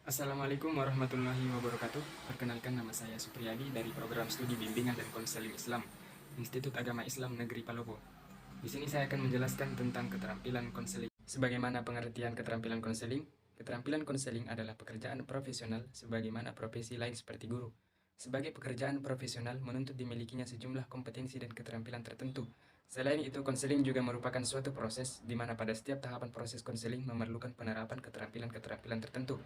Assalamualaikum warahmatullahi wabarakatuh. Perkenalkan, nama saya Supriyadi dari Program Studi Bimbingan dan Konseling Islam, Institut Agama Islam Negeri Palopo. Di sini saya akan menjelaskan tentang keterampilan konseling. Sebagaimana pengertian keterampilan konseling, keterampilan konseling adalah pekerjaan profesional sebagaimana profesi lain seperti guru. Sebagai pekerjaan profesional menuntut dimilikinya sejumlah kompetensi dan keterampilan tertentu. Selain itu, konseling juga merupakan suatu proses di mana pada setiap tahapan proses konseling memerlukan penerapan keterampilan-keterampilan tertentu.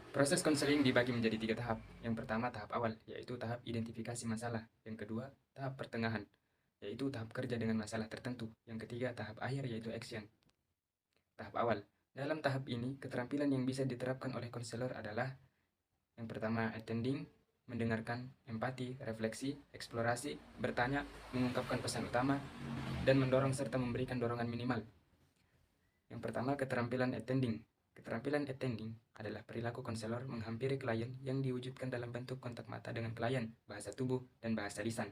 Proses konseling dibagi menjadi 3 tahap. Yang pertama, tahap awal, yaitu tahap identifikasi masalah. Yang kedua, tahap pertengahan, yaitu tahap kerja dengan masalah tertentu. Yang ketiga, tahap akhir, yaitu action. Tahap awal. Dalam tahap ini, keterampilan yang bisa diterapkan oleh konselor adalah: yang pertama, attending, mendengarkan, empati, refleksi, eksplorasi, bertanya, mengungkapkan pesan utama, dan mendorong serta memberikan dorongan minimal. Yang pertama, keterampilan attending. Keterampilan attending adalah perilaku konselor menghampiri klien yang diwujudkan dalam bentuk kontak mata dengan klien, bahasa tubuh, dan bahasa lisan.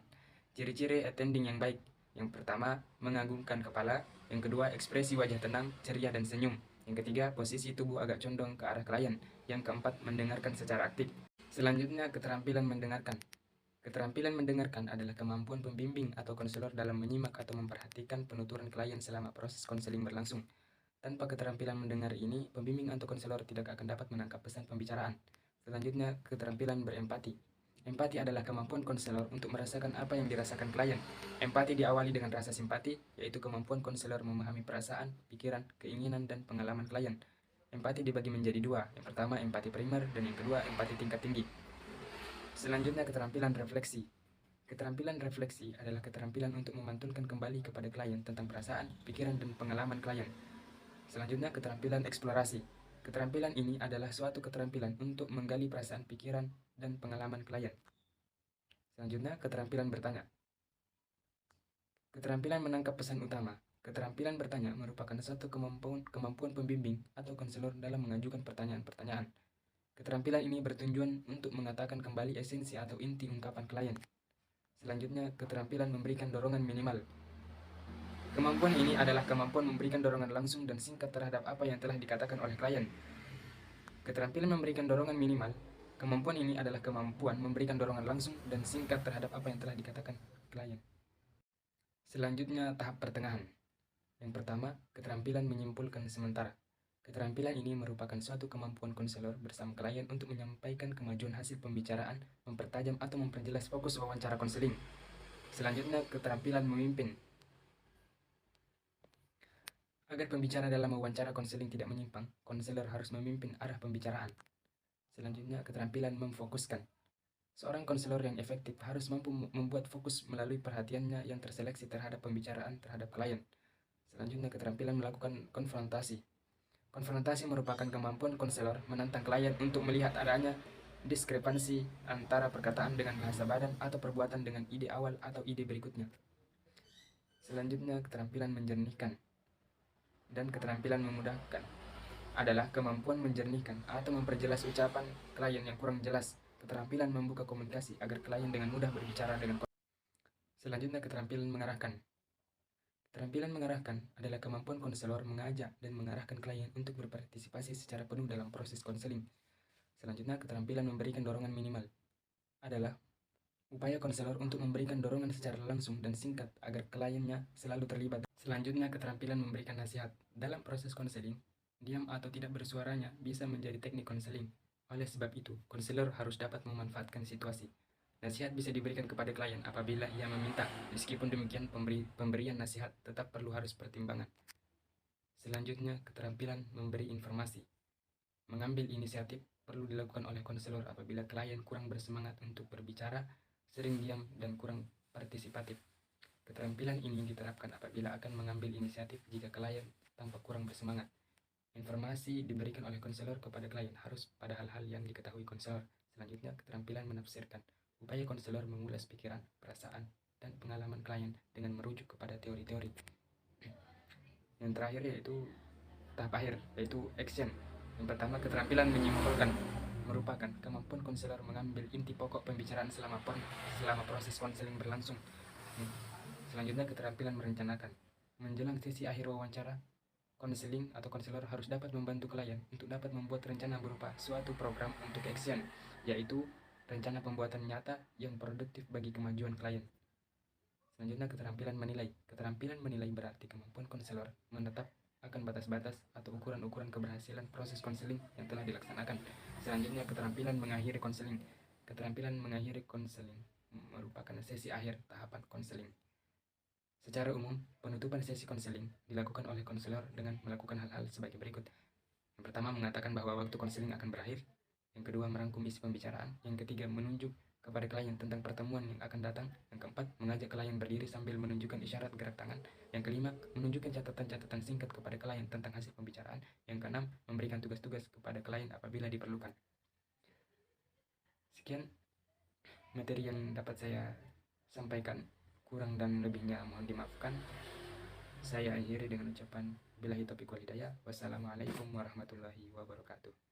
Ciri-ciri attending yang baik: yang pertama, mengagungkan kepala. Yang kedua, ekspresi wajah tenang, ceria, dan senyum. Yang ketiga, posisi tubuh agak condong ke arah klien. Yang keempat, mendengarkan secara aktif. Selanjutnya, keterampilan mendengarkan. Keterampilan mendengarkan adalah kemampuan pembimbing atau konselor dalam menyimak atau memperhatikan penuturan klien selama proses konseling berlangsung. Tanpa keterampilan mendengar ini, pembimbing atau konselor tidak akan dapat menangkap pesan pembicaraan. Selanjutnya, keterampilan berempati. Empati adalah kemampuan konselor untuk merasakan apa yang dirasakan klien. Empati diawali dengan rasa simpati, yaitu kemampuan konselor memahami perasaan, pikiran, keinginan, dan pengalaman klien. Empati dibagi menjadi 2. Yang pertama, empati primer, dan yang kedua, empati tingkat tinggi. Selanjutnya, keterampilan refleksi. Keterampilan refleksi adalah keterampilan untuk memantulkan kembali kepada klien tentang perasaan, pikiran, dan pengalaman klien. Selanjutnya, keterampilan eksplorasi. Keterampilan ini adalah suatu keterampilan untuk menggali perasaan, pikiran, dan pengalaman klien. Selanjutnya, keterampilan bertanya. Keterampilan menangkap pesan utama. Keterampilan bertanya merupakan suatu kemampuan pembimbing atau konselor dalam mengajukan pertanyaan-pertanyaan. Keterampilan ini bertujuan untuk mengatakan kembali esensi atau inti ungkapan klien. Selanjutnya, keterampilan memberikan dorongan minimal. Kemampuan ini adalah kemampuan memberikan dorongan langsung dan singkat terhadap apa yang telah dikatakan oleh klien. Keterampilan memberikan dorongan minimal. Kemampuan ini adalah kemampuan memberikan dorongan langsung dan singkat terhadap apa yang telah dikatakan klien. Selanjutnya, tahap pertengahan. Yang pertama, keterampilan menyimpulkan sementara. Keterampilan ini merupakan suatu kemampuan konselor bersama klien untuk menyampaikan kemajuan hasil pembicaraan, mempertajam atau memperjelas fokus wawancara konseling. Selanjutnya, keterampilan memimpin. Agar pembicara dalam wawancara konseling tidak menyimpang, konselor harus memimpin arah pembicaraan. Selanjutnya, keterampilan memfokuskan. Seorang konselor yang efektif harus mampu membuat fokus melalui perhatiannya yang terseleksi terhadap pembicaraan terhadap klien. Selanjutnya, keterampilan melakukan konfrontasi. Konfrontasi merupakan kemampuan konselor menantang klien untuk melihat adanya diskrepansi antara perkataan dengan bahasa badan atau perbuatan dengan ide awal atau ide berikutnya. Selanjutnya, keterampilan menjernihkan dan keterampilan memudahkan adalah kemampuan menjernihkan atau memperjelas ucapan klien yang kurang jelas. Keterampilan membuka komunikasi agar klien dengan mudah berbicara dengan. Selanjutnya, keterampilan mengarahkan. Keterampilan mengarahkan adalah kemampuan konselor mengajak dan mengarahkan klien untuk berpartisipasi secara penuh dalam proses konseling. Selanjutnya, keterampilan memberikan dorongan minimal adalah upaya konselor untuk memberikan dorongan secara langsung dan singkat agar kliennya selalu terlibat. Selanjutnya, keterampilan memberikan nasihat. Dalam proses konseling, diam atau tidak bersuaranya bisa menjadi teknik konseling. Oleh sebab itu, konselor harus dapat memanfaatkan situasi. Nasihat bisa diberikan kepada klien apabila ia meminta. Meskipun demikian, pemberian nasihat tetap harus pertimbangan. Selanjutnya, keterampilan memberi informasi. Mengambil inisiatif perlu dilakukan oleh konselor apabila klien kurang bersemangat untuk berbicara, sering diam, dan kurang partisipatif. Keterampilan ini diterapkan apabila akan mengambil inisiatif jika klien tampak kurang bersemangat. Informasi diberikan oleh konselor kepada klien harus pada hal-hal yang diketahui konselor. Selanjutnya, keterampilan menafsirkan. Upaya konselor mengulas pikiran, perasaan, dan pengalaman klien dengan merujuk kepada teori-teori. Yang terakhir yaitu tahap akhir, yaitu action. Yang pertama, keterampilan menyimpulkan merupakan kemampuan konselor mengambil inti pokok pembicaraan selama proses konseling berlangsung. Selanjutnya, keterampilan merencanakan. Menjelang sesi akhir wawancara, konseling atau konselor harus dapat membantu klien untuk dapat membuat rencana berupa suatu program untuk action, yaitu rencana pembuatan nyata yang produktif bagi kemajuan klien. Selanjutnya, keterampilan menilai. Keterampilan menilai berarti kemampuan konselor menetap akan batas-batas atau ukuran-ukuran keberhasilan proses konseling yang telah dilaksanakan. Selanjutnya, keterampilan mengakhiri konseling. Keterampilan mengakhiri konseling merupakan sesi akhir tahapan konseling. Secara umum, penutupan sesi konseling dilakukan oleh konselor dengan melakukan hal-hal sebagai berikut. Yang pertama, mengatakan bahwa waktu konseling akan berakhir. Yang kedua, merangkum isi pembicaraan. Yang ketiga, menunjuk kepada klien tentang pertemuan yang akan datang. Yang keempat, mengajak klien berdiri sambil menunjukkan isyarat gerak tangan. Yang kelima, menunjukkan catatan-catatan singkat kepada klien tentang hasil pembicaraan. Yang keenam, memberikan tugas-tugas kepada klien apabila diperlukan. Sekian materi yang dapat saya sampaikan. Kurang dan lebihnya mohon dimaafkan. Saya akhiri dengan ucapan billahi taufiq wal hidayah. Wassalamualaikum warahmatullahi wabarakatuh.